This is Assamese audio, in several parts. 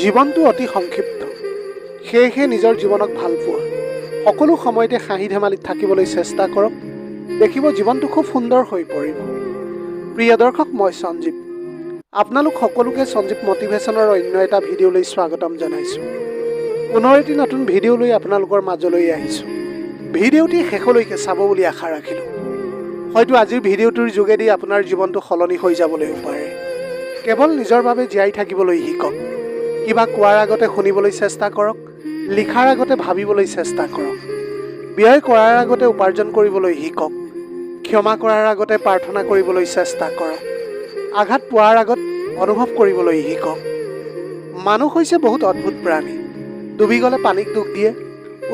জীৱনটো অতি সংক্ষিপ্ত, সেয়েহে নিজৰ জীৱনক ভাল পোৱা, সকলো সময়তে হাঁহি ধেমালিত থাকিবলৈ চেষ্টা কৰক। দেখিব জীৱনটো খুব সুন্দৰ হৈ পৰিব। প্ৰিয় দৰ্শক, মই সঞ্জীৱ। আপোনালোক সকলোকে সঞ্জীৱ মটিভেশ্যনৰ অন্য এটা ভিডিঅ'লৈ স্বাগতম জনাইছোঁ। পুনৰ এটি নতুন ভিডিঅ' লৈ আপোনালোকৰ মাজলৈ আহিছোঁ। ভিডিঅ'টি শেষলৈকে চাব বুলি আশা ৰাখিলোঁ। হয়তো আজিৰ ভিডিঅ'টোৰ যোগেদি আপোনাৰ জীৱনটো সলনি হৈ যাবলৈও পাৰে। কেৱল নিজৰ বাবে জীয়াই থাকিবলৈ শিকক। কিবা কোৱাৰ আগতে শুনিবলৈ চেষ্টা কৰক, লিখাৰ আগতে ভাবিবলৈ চেষ্টা কৰক, ব্যয় কৰাৰ আগতে উপাৰ্জন কৰিবলৈ শিকক, ক্ষমা কৰাৰ আগতে প্ৰাৰ্থনা কৰিবলৈ চেষ্টা কৰক, আঘাত পোৱাৰ আগত অনুভৱ কৰিবলৈ শিকক। মানুহ হৈছে বহুত অদ্ভুত প্ৰাণী। ডুবি গ'লে পানীক দুখ দিয়ে,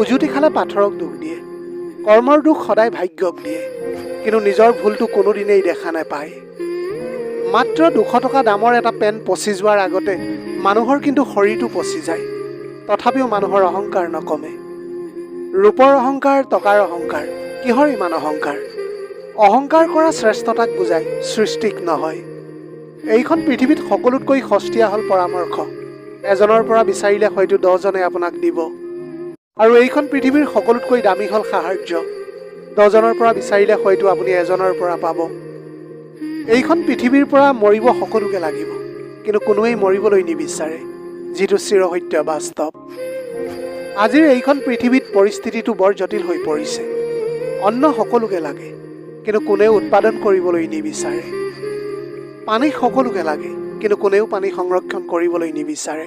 উজুতি খালে পাথৰক দুখ দিয়ে, কৰ্মৰ দুখ সদায় ভাগ্যক দিয়ে, কিন্তু নিজৰ ভুলটো কোনোদিনেই দেখা নাপায়। মাত্ৰ 200 টকা দামৰ এটা পেণ্ট পচি যোৱাৰ আগতে মানুহৰ কিন্তু শৰীৰটো পচি যায়। তথাপিও মানুহৰ অহংকাৰ নকমে। ৰূপৰ অহংকাৰ, টকাৰ অহংকাৰ, কিহৰ ইমান অহংকাৰ? অহংকাৰ কৰা শ্ৰেষ্ঠতাক বুজায়, সৃষ্টিক নহয়। এইখন পৃথিৱীত সকলোতকৈ সস্তীয়া হ'ল পৰামৰ্শ। এজনৰ পৰা বিচাৰিলে হয়তো 10জনে আপোনাক দিব। আৰু এইখন পৃথিৱীৰ সকলোতকৈ দামী হ'ল সাহাৰ্য। 10জনৰ পৰা বিচাৰিলে হয়তো আপুনি এজনৰ পৰা পাব। এইখন পৃথিৱীৰ পৰা মৰিব সকলোকে লাগিব, কিন্তু কোনোৱেই মৰিবলৈ নিবিচাৰে, যিটো চিৰসত্য বাস্তৱ। আজিৰ এইখন পৃথিৱীত পৰিস্থিতিটো বৰ জটিল হৈ পৰিছে। অন্ন সকলোকে লাগে, কিন্তু কোনেও উৎপাদন কৰিবলৈ নিবিচাৰে। পানী সকলোকে লাগে, কিন্তু কোনেও পানী সংৰক্ষণ কৰিবলৈ নিবিচাৰে।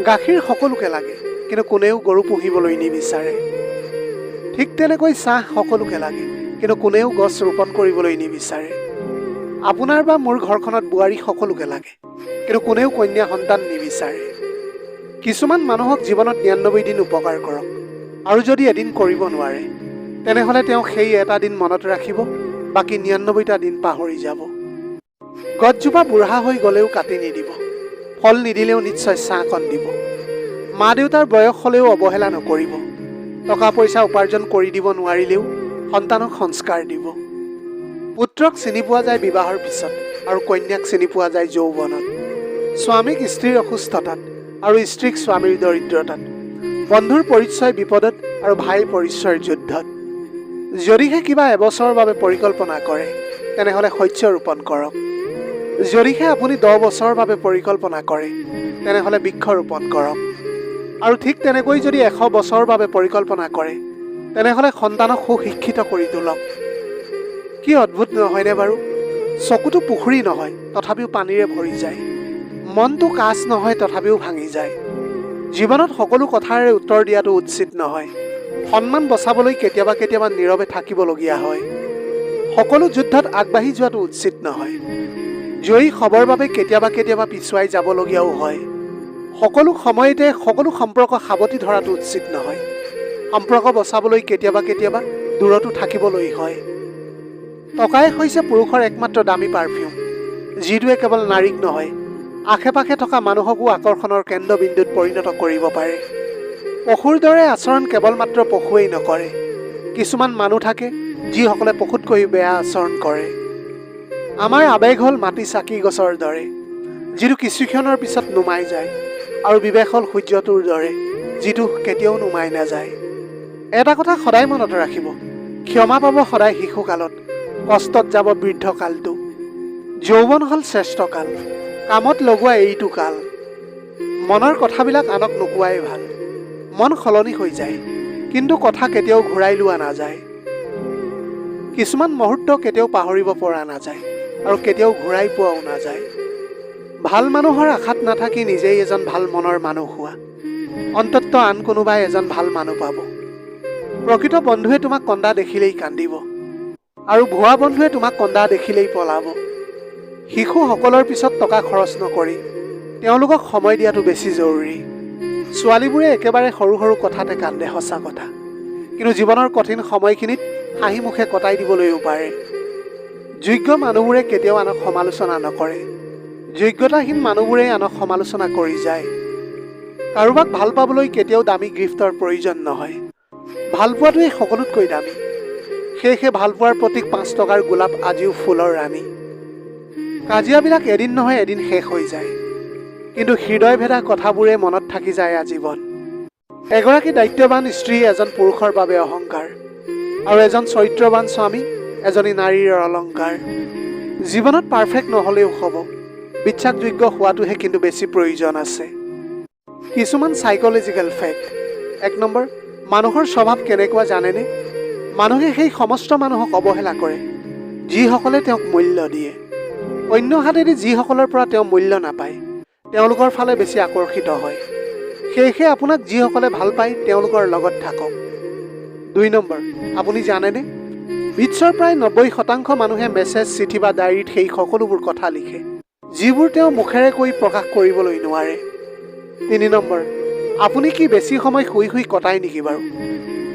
গাখীৰ সকলোকে লাগে, কিন্তু কোনেও গৰু পুহিবলৈ নিবিচাৰে। ঠিক তেনেকৈ চাহ সকলোকে লাগে, কিন্তু কোনেও গছ ৰোপণ কৰিবলৈ নিবিচাৰে। আপোনাৰ বা মোৰ ঘৰখনত বোৱাৰী সকলোকে লাগে, কিন্তু কোনেও কন্যা সন্তান নিবিচাৰে। কিছুমান মানুহক জীৱনত 99 দিন উপকাৰ কৰক, আৰু যদি এদিন কৰিব নোৱাৰে, তেনেহ'লে তেওঁ সেই এটা দিন মনত ৰাখিব, বাকী 99টা দিন পাহৰি যাব। গছজোপা বুঢ়া হৈ গ'লেও কাটি নিদিব, ফল নিদিলেও নিশ্চয় ছাঁকণ দিব। মা দেউতাৰ বয়স হ'লেও অৱহেলা নকৰিব। টকা পইচা উপাৰ্জন কৰি দিব নোৱাৰিলেও সন্তানক সংস্কাৰ দিব। পুত্ৰক চিনি পোৱা যায় বিবাহৰ পিছত, আৰু কন্যাক চিনি পোৱা যায় যৌৱনত। স্বামীক স্ত্ৰীৰ অসুস্থতাত, আৰু স্ত্ৰীক স্বামীৰ দৰিদ্ৰতাত। বন্ধুৰ পৰিচয় বিপদত, আৰু ভাইৰ পৰিচয় যুদ্ধত। যদিহে কিবা এবছৰৰ বাবে পৰিকল্পনা কৰে, তেনেহ'লে শস্য ৰোপণ কৰক। যদিহে আপুনি 10 বছৰৰ বাবে পৰিকল্পনা কৰে, তেনেহ'লে বৃক্ষ ৰোপণ কৰক। আৰু ঠিক তেনেকৈ যদি 100 বছৰৰ বাবে পৰিকল্পনা কৰে, তেনেহ'লে সন্তানক সুশিক্ষিত কৰি তোলক। কি অদ্ভুত নহয়নে বাৰু? চকুটো পুখুৰী নহয়, তথাপিও পানীৰে ভৰি যায়। মনটো কাঁচ নহয়, তথাপিও ভাঙি যায়। জীৱনত সকলো কথাৰে উত্তৰ দিয়াটো উচিত নহয়। সন্মান বচাবলৈ কেতিয়াবা কেতিয়াবা নীৰৱে থাকিবলগীয়া হয়। সকলো যুদ্ধত আগবাঢ়ি যোৱাটো উচিত নহয়। জয়ী হ'বৰ বাবে কেতিয়াবা কেতিয়াবা পিছুৱাই যাবলগীয়াও হয়। সকলো সময়তে সকলো সম্পৰ্ক সাৱটি ধৰাটো উচিত নহয়। সম্পৰ্ক বচাবলৈ কেতিয়াবা কেতিয়াবা দূৰতো থাকিবলৈ হয়। টকাই হৈছে পুৰুষৰ একমাত্ৰ দামী পাৰফিউম, যিটোৱে কেৱল নাৰীক নহয়, আশে পাশে থকা মানুহকো আকৰ্ষণৰ কেন্দ্ৰবিন্দুত পৰিণত কৰিব পাৰে। পশুৰ দৰে আচৰণ কেৱল মাত্ৰ পশুৱেই নকৰে। কিছুমান মানুহ থাকে যিসকলে পশুতকৈ বেয়া আচৰণ কৰে। আমাৰ আৱেগ হ'ল মাটি চাকি গছৰ দৰে, যিটো কিছুক্ষণৰ পিছত নুমাই যায়, আৰু বিবেক হ'ল সূৰ্যটোৰ দৰে, যিটো কেতিয়াও নুমাই নাযায়। এটা কথা সদায় মনত ৰাখিব, ক্ষমা পাব সদায় শিশুকালত, কষ্টত যাব বৃদ্ধকালটো। যৌৱন হ'ল শ্ৰেষ্ঠ কাল, কামত লগোৱা এইটো কাল। মনৰ কথাবিলাক আনক নোকোৱাই ভাল। মন সলনি হৈ যায়, কিন্তু কথা কেতিয়াও ঘূৰাই লোৱা নাযায়। কিছুমান মুহূৰ্ত কেতিয়াও পাহৰিব পৰা নাযায়, আৰু কেতিয়াও ঘূৰাই পোৱাও নাযায়। ভাল মানুহৰ আশাত নাথাকি নিজেই এজন ভাল মনৰ মানুহ হোৱা। অন্ততঃ আন কোনোবাই এজন ভাল মানুহ পাব। প্ৰকৃত বন্ধুৱে তোমাক কন্দা দেখিলেই কান্দিব, আৰু ভুৱা বন্ধুৱে তোমাক কন্দা দেখিলেই পলাব। শিশুসকলৰ পিছত টকা খৰচ নকৰি তেওঁলোকক সময় দিয়াটো বেছি জৰুৰী। ছোৱালীবোৰে একেবাৰে সৰু সৰু কথাতে কান্দে, সঁচা কথা, কিন্তু জীৱনৰ কঠিন সময়খিনিত হাঁহি মুখে কটাই দিবলৈও পাৰে। যোগ্য মানুহবোৰে কেতিয়াও আনক সমালোচনা নকৰে। যোগ্যতাহীন মানুহবোৰে আনক সমালোচনা কৰি যায়। কাৰোবাক ভাল পাবলৈ কেতিয়াও দামী গিফ্টৰ প্ৰয়োজন নহয়। ভাল পোৱাটোৱেই সকলোতকৈ দামী। সেয়েহে ভালপোৱাৰ প্ৰতীক 5 টকাৰ গোলাপ আজিও ফুলৰ ৰাণী। কাজিয়াবিলাক এদিন নহয় এদিন শেষ হৈ যায়। কিন্তু হৃদয় ভেদা কথাবোৰে মনত থাকি যায় আজীৱন। এগৰাকী দায়িত্ববান স্ত্ৰী এজন পুৰুষৰ বাবে অহংকাৰ, আৰু এজন চৰিত্ৰবান স্বামী এজনী নাৰীৰ অলংকাৰ। জীৱনত পাৰফেক্ট নহ'লেও হ'ব, বিশ্বাসযোগ্য হোৱাটোহে কিন্তু বেছি প্ৰয়োজন আছে। কিছুমান চাইক'লজিকেল ফেক্ট। 1 নম্বৰ, মানুহৰ স্বভাৱ কেনেকুৱা জানেনে? মানুহে সেই সমস্ত মানুহক অৱহেলা কৰে যিসকলে তেওঁক মূল্য দিয়ে। অন্য হাতেদি যিসকলৰ পৰা তেওঁ মূল্য নাপায় তেওঁলোকৰ ফালে বেছি আকৰ্ষিত হয়। সেয়েহে আপোনাক যিসকলে ভাল পায় তেওঁলোকৰ লগত থাকক। 2 নম্বৰ, আপুনি জানেনে বিশ্বৰ প্ৰায় 90% মানুহে মেছেজ, চিঠি বা ডায়েৰীত সেই সকলোবোৰ কথা লিখে যিবোৰ তেওঁ মুখেৰে কৈ প্ৰকাশ কৰিবলৈ নোৱাৰে। 3 নম্বৰ, আপুনি কি বেছি সময় শুই শুই কটায় নেকি বাৰু?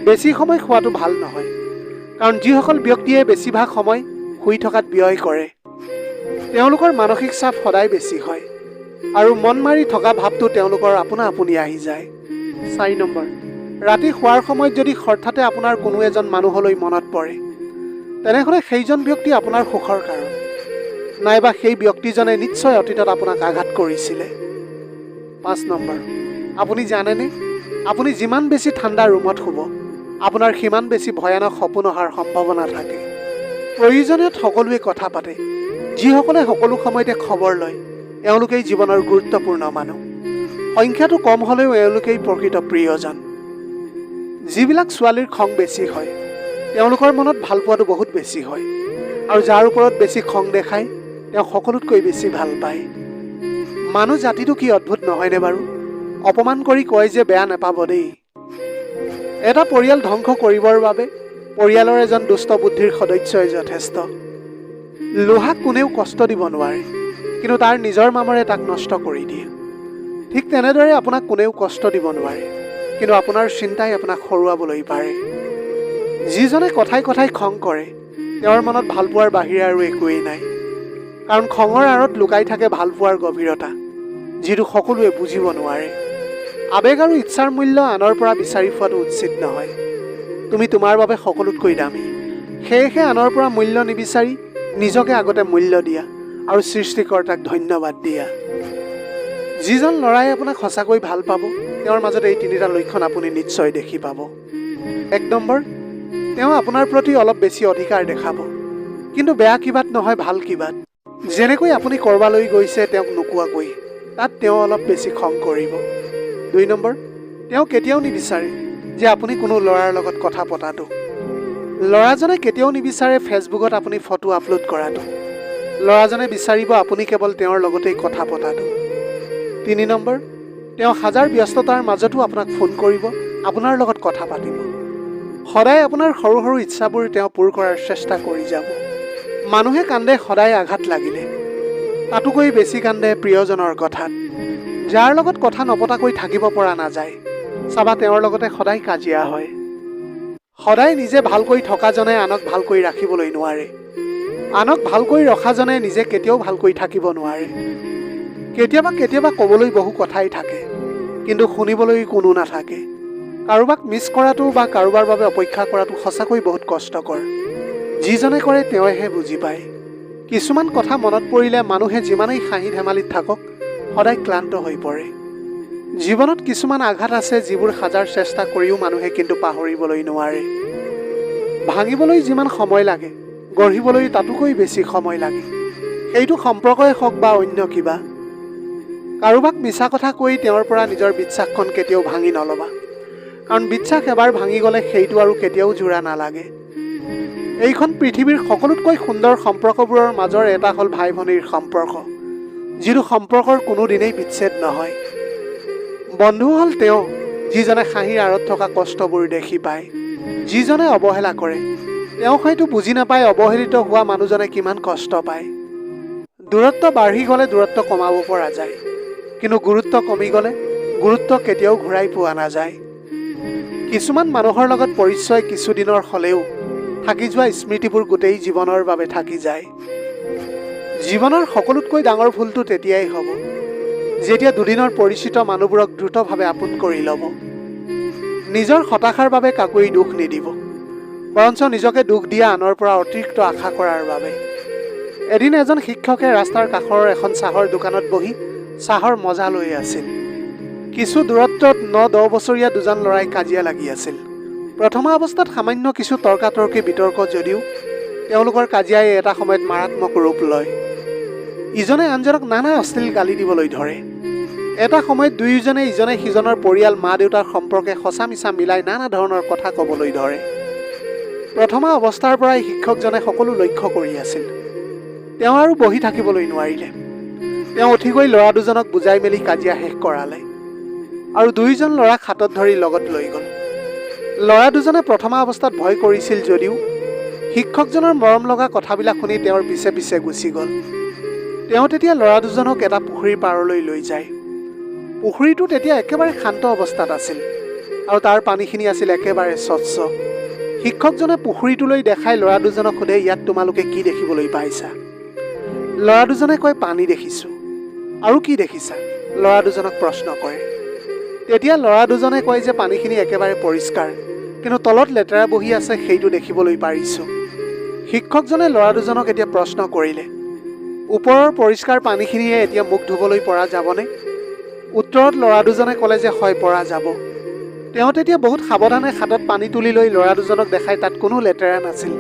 বেছি সময় শুৱাটো ভাল নহয়, কাৰণ যিসকল ব্যক্তিয়ে বেছিভাগ সময় শুই থকাত ব্যয় কৰে তেওঁলোকৰ মানসিক চাপ সদায় বেছি হয় আৰু মন মাৰি থকা ভাৱটো তেওঁলোকৰ আপোনা আপুনি আহি যায়। 4 নম্বৰ, ৰাতি শোৱাৰ সময়ত যদি হঠাতে আপোনাৰ কোনো এজন মানুহলৈ মনত পৰে তেনেহ'লে সেইজন ব্যক্তি আপোনাৰ সুখৰ কাৰণ, নাইবা সেই ব্যক্তিজনে নিশ্চয় অতীতত আপোনাক আঘাত কৰিছিলে। 5 নম্বৰ, আপুনি জানেনে আপুনি যিমান বেছি ঠাণ্ডা ৰুমত শুব আপোনাৰ সিমান বেছি ভয়ানক সপোন অহাৰ সম্ভাৱনা থাকে। প্ৰয়োজনীয়ত সকলোৱে কথা পাতে, যিসকলে সকলো সময়তে খবৰ লয় এওঁলোকেই জীৱনৰ গুৰুত্বপূৰ্ণ মানুহ। সংখ্যাটো কম হ'লেও এওঁলোকেই প্ৰকৃত প্ৰিয়জন। যিবিলাক ছোৱালীৰ খং বেছি হয় তেওঁলোকৰ মনত ভাল পোৱাটো বহুত বেছি হয়, আৰু যাৰ ওপৰত বেছি খং দেখায় তেওঁ সকলোতকৈ বেছি ভাল পায়। মানুহ জাতিটো কি অদ্ভুত নহয়নে বাৰু? অপমান কৰি কয় যে বেয়া নাপাব দেই। এটা পৰিয়াল ধ্বংস কৰিবৰ বাবে পৰিয়ালৰ এজন দুষ্ট বুদ্ধিৰ সদস্যই যথেষ্ট। লোহাক কোনেও কষ্ট দিব নোৱাৰে, কিন্তু তাৰ নিজৰ মামৰে তাক নষ্ট কৰি দিয়ে। ঠিক তেনেদৰে আপোনাক কোনেও কষ্ট দিব নোৱাৰে, কিন্তু আপোনাৰ চিন্তাই আপোনাক হৰুৱাবলৈ পাৰে। যিজনে কথাই কথাই খং কৰে তেওঁৰ মনত ভালপোৱাৰ বাহিৰে আৰু একোৱেই নাই, কাৰণ খঙৰ আঁৰত লুকাই থাকে ভালপোৱাৰ গভীৰতা, যিটো সকলোৱে বুজিব নোৱাৰে। আৱেগ আৰু ইচ্ছাৰ মূল্য আনৰ পৰা বিচাৰি পোৱাটো উচিত নহয়। তুমি তোমাৰ বাবে সকলোতকৈ দামী, সেয়েহে আনৰ পৰা মূল্য নিবিচাৰি নিজকে আগতে মূল্য দিয়া আৰু সৃষ্টিকৰ্তাক ধন্যবাদ দিয়া। যিজন ল'ৰাই আপোনাক সঁচাকৈ ভাল পাব তেওঁৰ মাজত এই 3টা লক্ষণ আপুনি নিশ্চয় দেখি পাব। 1 নম্বৰ, তেওঁ আপোনাৰ প্ৰতি অলপ বেছি অধিকাৰ দেখাব, কিন্তু বেয়া কিবাত নহয়, ভাল কিবাত। যেনেকৈ আপুনি ক'ৰবালৈ গৈছে তেওঁক নোকোৱাকৈ তাত তেওঁ অলপ বেছি খং কৰিব। 2 নম্বৰ, তেওঁ কেতিয়াও নিবিচাৰে যে আপুনি কোনো ল'ৰাৰ লগত কথা পতাটো। ল'ৰাজনে কেতিয়াও নিবিচাৰে ফেচবুকত আপুনি ফটো আপলোড কৰাটো। ল'ৰাজনে বিচাৰিব আপুনি কেৱল তেওঁৰ লগতেই কথা পতাটো। 3 নম্বৰ, তেওঁ হাজাৰ ব্যস্ততাৰ মাজতো আপোনাক ফোন কৰিব, আপোনাৰ লগত কথা পাতিব। সদায় আপোনাৰ সৰু সৰু ইচ্ছাবোৰ তেওঁ পূৰ কৰাৰ চেষ্টা কৰি যাব। মানুহে কান্দে সদায় আঘাত লাগিলে, তাতোকৈ বেছি কান্দে প্ৰিয়জনৰ কথাত। যাৰ লগত কথা নপতাকৈ থাকিব পৰা নাযায় চাবা তেওঁৰ লগতে সদায় কাজিয়া হয়। সদায় নিজে ভালকৈ থকাজনে আনক ভালকৈ ৰাখিবলৈ নোৱাৰে, আনক ভালকৈ ৰখাজনে নিজে কেতিয়াও ভালকৈ থাকিব নোৱাৰে। কেতিয়াবা কেতিয়াবা ক'বলৈ বহু কথাই থাকে, কিন্তু শুনিবলৈ কোনো নাথাকে। কাৰোবাক মিছ কৰাটো বা কাৰোবাৰ বাবে অপেক্ষা কৰাটো সঁচাকৈ বহুত কষ্টকৰ। যিজনে কৰে তেওঁহে বুজি পায়। কিছুমান কথা মনত পৰিলে মানুহে যিমানেই হাঁহি ধেমালিত থাকক সদায় ক্লান্ত হৈ পৰে। জীৱনত কিছুমান আঘাত আছে যিবোৰ হাজাৰ চেষ্টা কৰিও মানুহে কিন্তু পাহৰিবলৈ নোৱাৰে। ভাঙিবলৈ যিমান সময় লাগে গঢ়িবলৈ তাতোকৈ বেছি সময় লাগে, সেইটো সম্পৰ্কই হওক বা অন্য কিবা। কাৰোবাক মিছা কথা কৈ তেওঁৰ পৰা নিজৰ বিশ্বাসখন কেতিয়াও ভাঙি নল'বা, কাৰণ বিশ্বাস এবাৰ ভাঙি গ'লে সেইটো আৰু কেতিয়াও জোৰা নালাগে। এইখন পৃথিৱীৰ সকলোতকৈ সুন্দৰ সম্পৰ্কবোৰৰ মাজৰ এটা হ'ল ভাই ভনীৰ সম্পৰ্ক, যিটো সম্পৰ্কৰ কোনোদিনেই বিচ্ছেদ নহয়। বন্ধু হ'ল তেওঁ যিজনে হাঁহিৰ আঁৰত থকা কষ্টবোৰ দেখি পায়। যিজনে অৱহেলা কৰে তেওঁ হয়তো বুজি নাপায় অৱহেলিত হোৱা মানুহজনে কিমান কষ্ট পায়। দূৰত্ব বাঢ়ি গ'লে দূৰত্ব কমাব পৰা যায়, কিন্তু গুৰুত্ব কমি গ'লে গুৰুত্ব কেতিয়াও ঘূৰাই পোৱা নাযায়। কিছুমান মানুহৰ লগত পৰিচয় কিছুদিনৰ হ'লেও থাকি যোৱা স্মৃতিবোৰ গোটেই জীৱনৰ বাবে থাকি যায়। জীৱনৰ সকলোতকৈ ডাঙৰ ভুলটো তেতিয়াই হ'ব যেতিয়া দুদিনৰ পৰিচিত মানুহবোৰক দ্ৰুতভাৱে আপোন কৰি ল'ব। নিজৰ হতাশাৰ বাবে কাকোৱেই দুখ নিদিব, বৰঞ্চ নিজকে দুখ দিয়া আনৰ পৰা অতিৰিক্ত আশা কৰাৰ বাবে। এদিন এজন শিক্ষকে ৰাস্তাৰ কাষৰ এখন চাহৰ দোকানত বহি চাহৰ মজা লৈ আছিল। কিছু দূৰত্বত 9-10 বছৰীয়া দুজন ল'ৰাই কাজিয়া লাগি আছিল। প্ৰথমা অৱস্থাত সামান্য কিছু তৰ্কাতৰ্কি বিতৰ্ক যদিও তেওঁলোকৰ কাজিয়াই এটা সময়ত মাৰাত্মক ৰূপ লয়। ইজনে আনজনক নানা অশ্লীল গালি দিবলৈ ধৰে। এটা সময়ত দুয়োজনে ইজনে সিজনৰ পৰিয়াল মা দেউতাৰ সম্পৰ্কে সঁচা মিছা মিলাই নানা ধৰণৰ কথা ক'বলৈ ধৰে। প্ৰথমা অৱস্থাৰ পৰাই শিক্ষকজনে সকলো লক্ষ্য কৰি আছিল। তেওঁ আৰু বহি থাকিবলৈ নোৱাৰিলে। তেওঁ উঠি গৈ ল'ৰা দুজনক বুজাই মেলি কাজিয়া শেষ কৰালে আৰু দুয়োজন ল'ৰাক হাতত ধৰি লগত লৈ গ'ল। ল'ৰা দুজনে প্ৰথমা অৱস্থাত ভয় কৰিছিল যদিও শিক্ষকজনৰ মৰম লগা কথাবিলাক শুনি তেওঁৰ পিছে পিছে গুচি গ'ল। তেওঁ তেতিয়া ল'ৰা দুজনক এটা পুখুৰীৰ পাৰলৈ লৈ যায়। পুখুৰীটো তেতিয়া একেবাৰে শান্ত অৱস্থাত আছিল আৰু তাৰ পানীখিনি আছিল একেবাৰে স্বচ্ছ। শিক্ষকজনে পুখুৰীটোলৈ দেখাই ল'ৰা দুজনক সোধে, ইয়াত তোমালোকে কি দেখিবলৈ পাইছা? ল'ৰা দুজনে কয়, পানী দেখিছোঁ। আৰু কি দেখিছা? ল'ৰা দুজনক প্ৰশ্ন কৰে। তেতিয়া ল'ৰা দুজনে কয় যে পানীখিনি একেবাৰে পৰিষ্কাৰ, কিন্তু তলত লেতেৰা বহি আছে সেইটো দেখিবলৈ পাৰিছোঁ। শিক্ষকজনে ল'ৰা দুজনক এতিয়া প্ৰশ্ন কৰিলে, ওপৰৰ পৰিষ্কাৰ পানীখিনিৰে এতিয়া মুখ ধুবলৈ পৰা যাবনে? উত্তৰত ল'ৰা দুজনে ক'লে যে হয়, পৰা যাব। তেওঁ তেতিয়া বহুত সাৱধানে হাতত পানী তুলি লৈ ল'ৰা দুজনক দেখাই তাত কোনো লেতেৰা নাছিল।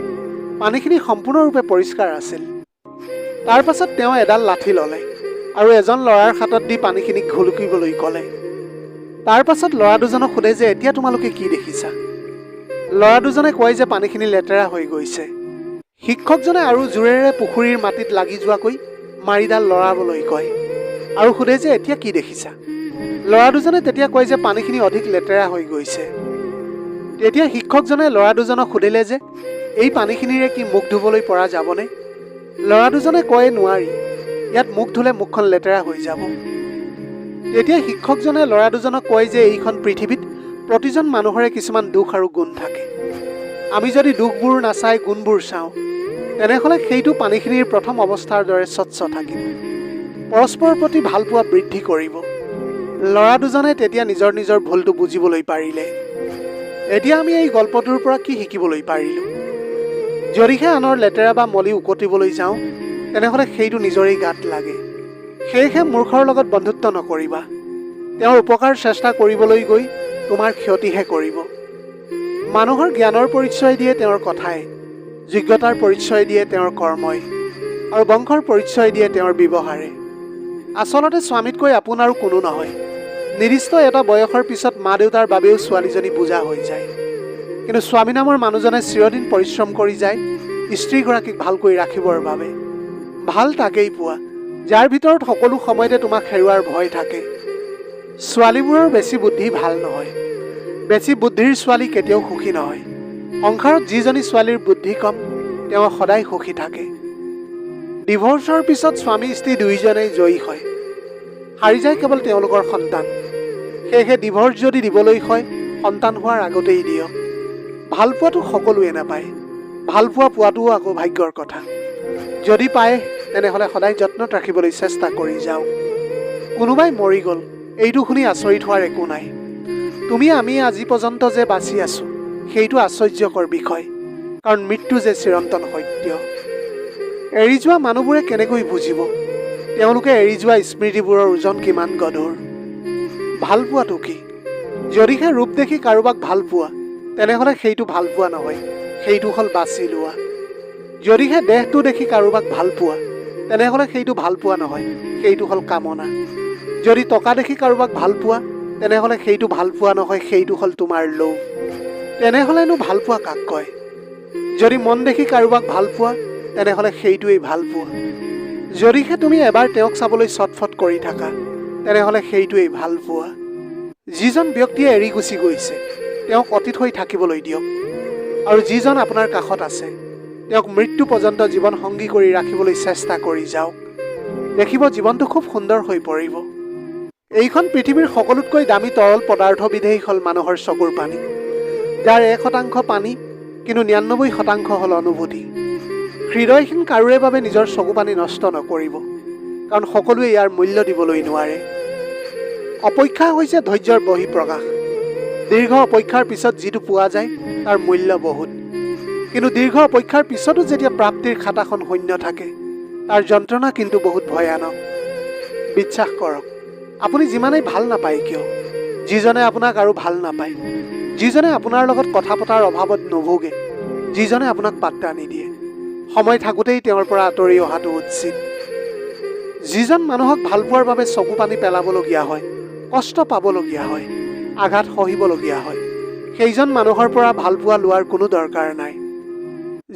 পানীখিনি সম্পূৰ্ণৰূপে পৰিষ্কাৰ আছিল। তাৰ পাছত তেওঁ এডাল লাঠি ল'লে আৰু এজন ল'ৰাৰ হাতত দি পানীখিনি ঘুলুকিবলৈ ক'লে। তাৰ পাছত ল'ৰা দুজনক সোধে যে এতিয়া তোমালোকে কি দেখিছা? ল'ৰা দুজনে কয় যে পানীখিনি লেতেৰা হৈ গৈছে। শিক্ষকজনে আৰু জোৰেৰে পুখুৰীৰ মাটিত লাগি যোৱাকৈ মাৰিডাল লৰাবলৈ কয় আৰু সোধে যে এতিয়া কি দেখিছা? ল'ৰা দুজনে তেতিয়া কয় যে পানীখিনি অধিক লেতেৰা হৈ গৈছে। তেতিয়া শিক্ষকজনে ল'ৰা দুজনক সুধিলে যে এই পানীখিনিৰে কি মুখ ধুবলৈ পৰা যাবনে? ল'ৰা দুজনে কয়, নোৱাৰি, ইয়াত মুখ ধুলে মুখখন লেতেৰা হৈ যাব। তেতিয়া শিক্ষকজনে ল'ৰা দুজনক কয় যে এইখন পৃথিৱীত প্ৰতিজন মানুহৰে কিছুমান দুখ আৰু গুণ থাকে। আমি যদি দুখবোৰ নাচাই গুণবোৰ চাওঁ, তেনেহ'লে সেইটো পানীখিনিৰ প্ৰথম অৱস্থাৰ দৰে স্বচ্ছ থাকিব, পৰস্পৰৰ প্ৰতি ভালপোৱা বৃদ্ধি কৰিব। ল'ৰা দুজনে তেতিয়া নিজৰ নিজৰ ভুলটো বুজিবলৈ পাৰিলে। এতিয়া আমি এই গল্পটোৰ পৰা কি শিকিবলৈ পাৰিলোঁ? যদিহে আনৰ লেতেৰা বা মলি উকতিবলৈ যাওঁ, তেনেহ'লে সেইটো নিজৰেই গাত লাগে। সেয়েহে মূৰ্খৰ লগত বন্ধুত্ব নকৰিবা। তেওঁৰ উপকাৰ চেষ্টা কৰিবলৈ গৈ তোমাৰ ক্ষতিহে কৰিব। মানুহৰ জ্ঞানৰ পৰিচয় দিয়ে তেওঁৰ কথাই, যোগ্যতাৰ পৰিচয় দিয়ে তেওঁৰ কৰ্মই, আৰু বংশৰ পৰিচয় দিয়ে তেওঁৰ ব্যৱহাৰে। আচলতে স্বামীতকৈ আপোন আৰু কোনো নহয়। নিৰ্দিষ্ট এটা বয়সৰ পিছত মা দেউতাৰ বাবেও ছোৱালীজনী বুজা হৈ যায়। কিন্তু স্বামী নামৰ মানুহজনে চিৰদিন পৰিশ্ৰম কৰি যায় স্ত্ৰীগৰাকীক ভালকৈ ৰাখিবৰ বাবে। ভাল তাকেই পোৱা, যাৰ ভিতৰত সকলো সময়তে তোমাক হেৰুৱাৰ ভয় থাকে। ছোৱালীবোৰৰ বেছি বুদ্ধি ভাল নহয়। বেছি বুদ্ধিৰ ছোৱালী কেতিয়াও সুখী নহয়। সংসাৰত যিজনী ছোৱালীৰ বুদ্ধি কম, তেওঁ সদায় সুখী থাকে। ডিভোৰ্চৰ পিছত স্বামী স্ত্ৰী দুয়োজনেই জয়ী হয়। হাৰি যায় কেৱল তেওঁলোকৰ সন্তান। সেয়েহে ডিভোৰ্চ যদি দিবলৈ হয়, সন্তান হোৱাৰ আগতেই দিয়ক। ভালপোৱাটো সকলোৱে নাপায়। ভালপোৱা পোৱাটোও আকৌ ভাগ্যৰ কথা। যদি পায়, তেনেহ'লে সদায় যত্নত ৰাখিবলৈ চেষ্টা কৰি যাওক। কোনোবাই মৰি গ'ল, এইটো শুনি আচৰিত হোৱাৰ একো নাই। আমি আজি পৰ্যন্ত যে বাচি আছোঁ, সেইটো আশ্চৰ্যকৰ বিষয়, কাৰণ মৃত্যু যে চিৰন্তন সত্য। এৰি যোৱা মানুহবোৰে কেনেকৈ বুজিব তেওঁলোকে এৰি যোৱা স্মৃতিবোৰৰ ওজন কিমান গধুৰ? ভালপোৱাটো কি? যদিহে ৰূপ দেখি কাৰোবাক ভাল পোৱা, তেনেহ'লে সেইটো ভালপোৱা নহয়, সেইটো হ'ল বাছি লোৱা। যদিহে দেহটো দেখি কাৰোবাক ভাল পোৱা, তেনেহ'লে সেইটো ভালপোৱা নহয়, সেইটো হ'ল কামনা। যদি টকা দেখি কাৰোবাক ভাল পোৱা, তেনেহ'লে সেইটো ভালপোৱা নহয়, সেইটো হ'ল তোমাৰ লোভ। তেনেহ'লেনো ভালপোৱা কাক কয়? যদি মন দেখি কাৰোবাক ভাল পোৱা, তেনেহ'লে সেইটোৱেই ভালপোৱা। যদিহে তুমি এবাৰ তেওঁক চাবলৈ চটফট কৰি থাকা, তেনেহ'লে সেইটোৱেই ভালপোৱা। যিজন ব্যক্তিয়ে এৰি গুচি গৈছে, তেওঁক অতীত হৈ থাকিবলৈ দিয়ক, আৰু যিজন আপোনাৰ কাষত আছে, তেওঁক মৃত্যু পৰ্যন্ত জীৱন সংগী কৰি ৰাখিবলৈ চেষ্টা কৰি যাওক। দেখিব জীৱনটো খুব সুন্দৰ হৈ পৰিব। এইখন পৃথিৱীৰ সকলোতকৈ দামী তৰল পদাৰ্থবিধেই হ'ল মানুহৰ চকুৰ পানী, যাৰ 1% পানী, কিন্তু 99% হ'ল অনুভূতি। হৃদয়হীন কাৰোৰে বাবে নিজৰ চকু পানী নষ্ট নকৰিব, কাৰণ সকলোৱে ইয়াৰ মূল্য দিবলৈ নোৱাৰে। অপেক্ষা হৈছে ধৈৰ্যৰ বহিঃপ্ৰকাশ। দীৰ্ঘ অপেক্ষাৰ পিছত যিটো পোৱা যায়, তাৰ মূল্য বহুত। কিন্তু দীৰ্ঘ অপেক্ষাৰ পিছতো যেতিয়া প্ৰাপ্তিৰ খাতাখন শূন্য থাকে, তাৰ যন্ত্ৰণা কিন্তু বহুত ভয়ানক। বিশ্বাস কৰক, আপুনি যিমানেই ভাল নাপায় কিয়, যিজনে আপোনাক আৰু ভাল নাপায়, যিজনে আপোনাৰ লগত কথা পতাৰ অভাৱত নুভোগে, যিজনে আপোনাক পাত্তা নিদিয়ে, সময় থাকোঁতেই তেওঁৰ পৰা আঁতৰি অহাটো উচিত। যিজন মানুহক ভাল পোৱাৰ বাবে চকু পানী পেলাবলগীয়া হয়, কষ্ট পাবলগীয়া হয়, আঘাত সহিবলগীয়া হয়, সেইজন মানুহৰ পৰা ভাল পোৱা লোৱাৰ কোনো দৰকাৰ নাই।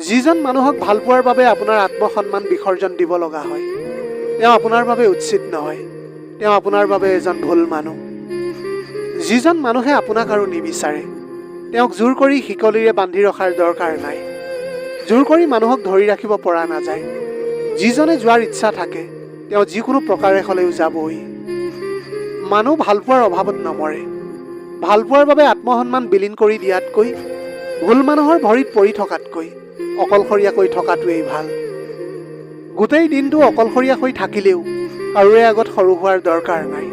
যিজন মানুহক ভাল পোৱাৰ বাবে আপোনাৰ আত্মসন্মান বিসৰ্জন দিব লগা হয়, তেওঁ আপোনাৰ বাবে উচিত নহয়, তেওঁ আপোনাৰ বাবে এজন ভুল মানুহ। যিজন মানুহে আপোনাক আৰু নিবিচাৰে, তেওঁক জোৰ কৰি শিকলিৰে বান্ধি ৰখাৰ দৰকাৰ নাই। জোৰ কৰি মানুহক ধৰি ৰাখিব পৰা নাযায়। যিজনে যোৱাৰ ইচ্ছা থাকে, তেওঁ যিকোনো প্ৰকাৰে হ'লেও যাবই। মানুহ ভালপোৱাৰ অভাৱত নমৰে। ভালপোৱাৰ বাবে আত্মসন্মান বিলীন কৰি দিয়াতকৈ, ভুল মানুহৰ ভৰিত পৰি থকাতকৈ অকলশৰীয়াকৈ থকাটোৱেই ভাল। গোটেই দিনটো অকলশৰীয়া হৈ থাকিলেও কাৰোৰে আগত সৰু হোৱাৰ দৰকাৰ নাই।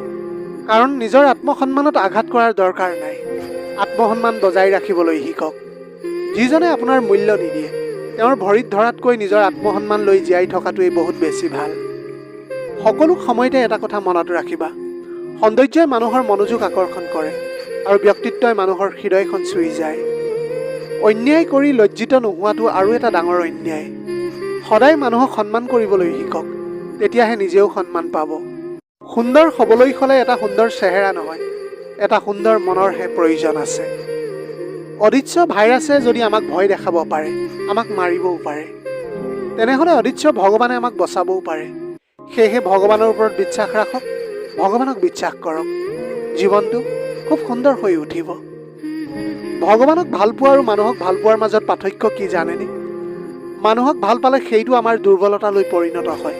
কাৰণ নিজৰ আত্মসন্মানত আঘাত কৰাৰ দৰকাৰ নাই। আত্মসন্মান বজাই ৰাখিবলৈ শিকক। যিজনে আপোনাৰ মূল্য নিদিয়ে, তেওঁৰ ভৰিত ধৰাতকৈ নিজৰ আত্মসন্মান লৈ জীয়াই থকাটোৱেই বহুত বেছি ভাল। সকলো সময়তে এটা কথা মনত ৰাখিবা, সৌন্দৰ্যই মানুহৰ মনোযোগ আকৰ্ষণ কৰে আৰু ব্যক্তিত্বই মানুহৰ হৃদয়খন চুই যায়। অন্যায় কৰি লজ্জিত নোহোৱাটো আৰু এটা ডাঙৰ অন্যায়। সদায় মানুহক সন্মান কৰিবলৈ শিকক, তেতিয়াহে নিজেও সন্মান পাব। সুন্দৰ হ'বলৈ হ'লে এটা সুন্দৰ চেহেৰা নহয়, এটা সুন্দৰ মনৰহে প্ৰয়োজন আছে। অদৃশ্য ভাইৰাছে যদি আমাক ভয় দেখাব পাৰে, আমাক মাৰিবও পাৰে, তেনেহ'লে অদৃশ্য ভগৱানে আমাক বচাবও পাৰে। সেয়েহে ভগৱানৰ ওপৰত বিশ্বাস ৰাখক, ভগৱানক বিশ্বাস কৰক। জীৱনটো খুব সুন্দৰ হৈ উঠিব। ভগৱানক ভাল পোৱা আৰু মানুহক ভাল পোৱাৰ মাজত পাৰ্থক্য কি জানেনে? মানুহক ভাল পালে সেইটো আমাৰ দুৰ্বলতালৈ পৰিণত হয়,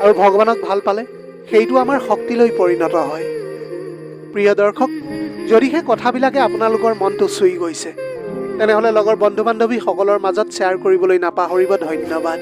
আৰু ভগৱানক ভাল পালে সেইটো আমাৰ শক্তিলৈ পৰিণত হয়। প্ৰিয় দৰ্শক, যদিহে কথাবিলাকে আপোনালোকৰ মনটো চুই গৈছে, তেনেহ'লে লগৰ বন্ধু বান্ধৱীসকলৰ মাজত শ্বেয়াৰ কৰিবলৈ নাপাহৰিব। ধন্যবাদ।